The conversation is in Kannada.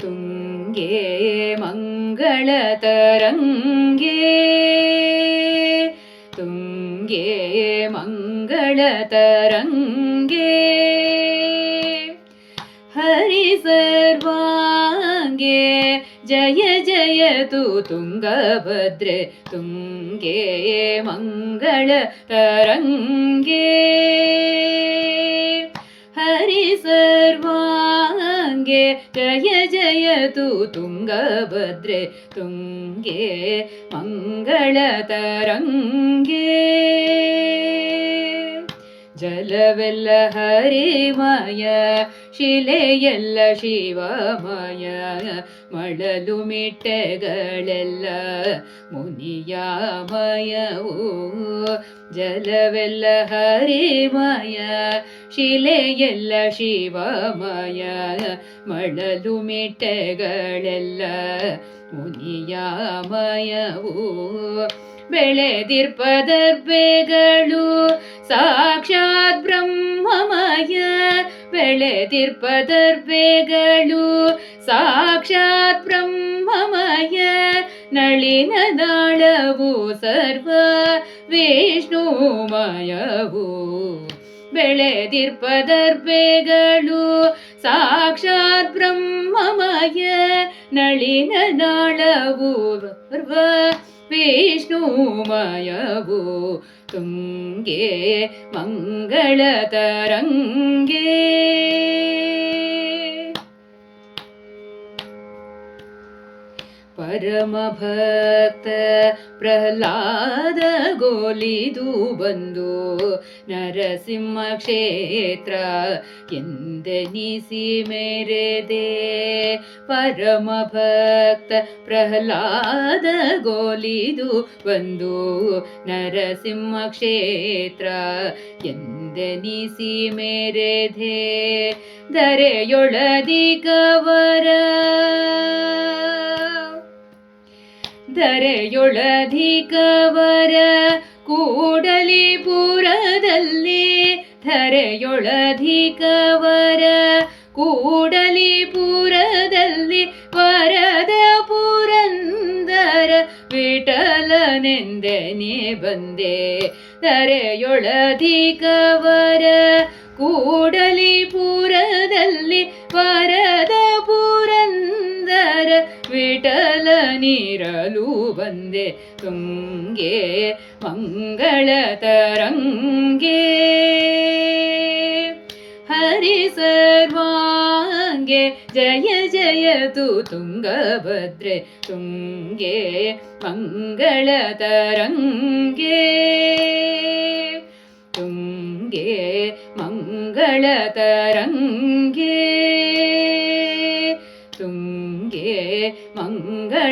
ತುಂಗೆ ಮಂಗಳತರಂಗೆ ತುಂಗೆ ಮಂಗಳತರಂಗೆ ಹರಿ ಸರ್ವಾಂಗೆ ಜಯ ಜಯತು ತುಂಗಭದ್ರೆ ತುಂಗೆ ಮಂಗಳತರಂಗೆ ಹರಿ ಸರ್ವಾಂಗೆ ಜಯ ಜಯತು ತುಂಗಭದ್ರೆ ತುಂಗೆ ಮಂಗಳತರಂಗೆ ಜಲವೆಲ್ಲ ಹರಿಮಯ ಶಿಲೆಯೆಲ್ಲ ಶಿವಮಯ ಮಳಲು ಮಿಟ್ಟೆಗಳೆಲ್ಲ ಮುನಿಯಾಮಯವು ಜಲವೆಲ್ಲ ಹರಿಮಯ ಶಿಲೆಯೆಲ್ಲ ಶಿವಮಯ ಮಳಲು ಮಿಟ್ಟೆಗಳೆಲ್ಲ ಮುನಿಯಾಮಯವು ಬೆಳೆದಿರ್ಪದರ್ಬೆಗಳು ಸಾಕ್ಷಾತ್ ಬ್ರಹ್ಮಮಯ ಬೆಳೆದಿರ್ಪದರ್ಬೆಗಳು ಸಾಕ್ಷಾತ್ ಬ್ರಹ್ಮಮಯ ನಳಿನದಾಳವು ಸರ್ವ ವಿಷ್ಣುಮಯವು ಬೆಳೆದಿರ್ಪದರ್ಬೆಗಳು ಸಾಕ್ಷಾತ್ ಬ್ರಹ್ಮಮಯ ನಳಿನದಾಳವು ಸರ್ವ ವಿಷ್ಣುಮಯವು ತುಂಗೆ ಮಂಗಳತರಂಗೆ ಪರಮ ಭಕ್ತ ಪ್ರಹ್ಲಾದ ಗೋಲಿದು ಬಂದು ನರಸಿಂಹ ಕ್ಷೇತ್ರ ಎಂದೆನಿಸಿ ಮೆರೆದೆ ಪರಮ ಭಕ್ತ ಪ್ರಹ್ಲಾದ ಗೋಲಿದು ಬಂದು ನರಸಿಂಹ ಕ್ಷೇತ್ರ ಎಂದೆನಿಸಿ ಮೆರೆದೆ ಧರೆಯೊಳದಿಕವರ ಧರೆಯೊಳಧಿಕವರ ಕೂಡಲಿಪುರದಲ್ಲಿ ಧರೆಯೊಳಧಿಕವರ ಕೂಡಲಿಪುರದಲ್ಲಿ ವರದ ಪುರಂದರ ವಿಠಲನೆಂದೆನೆ ಬಂದೆ ಧರೆಯೊಳಧಿಕವರ ಕೂಡಲಿಪುರದಲ್ಲಿ ವರದ ಪುರಂದರ ವಿಠಲನಿರಲು ಬಂದೆ ತುಂಗೆ ಮಂಗಳತರಂಗೆ ಹರಿ ಸರ್ವಾಂಗೆ ಜಯ ಜಯತು ತುಂಗಭದ್ರೆ ತುಂಗೆ ಮಂಗಳತರಂಗೆ ತುಂಗೆ ಮಂಗಳತರಂಗೆ ತುಂಗೆ ಮಂಗಳತರಂಗೆ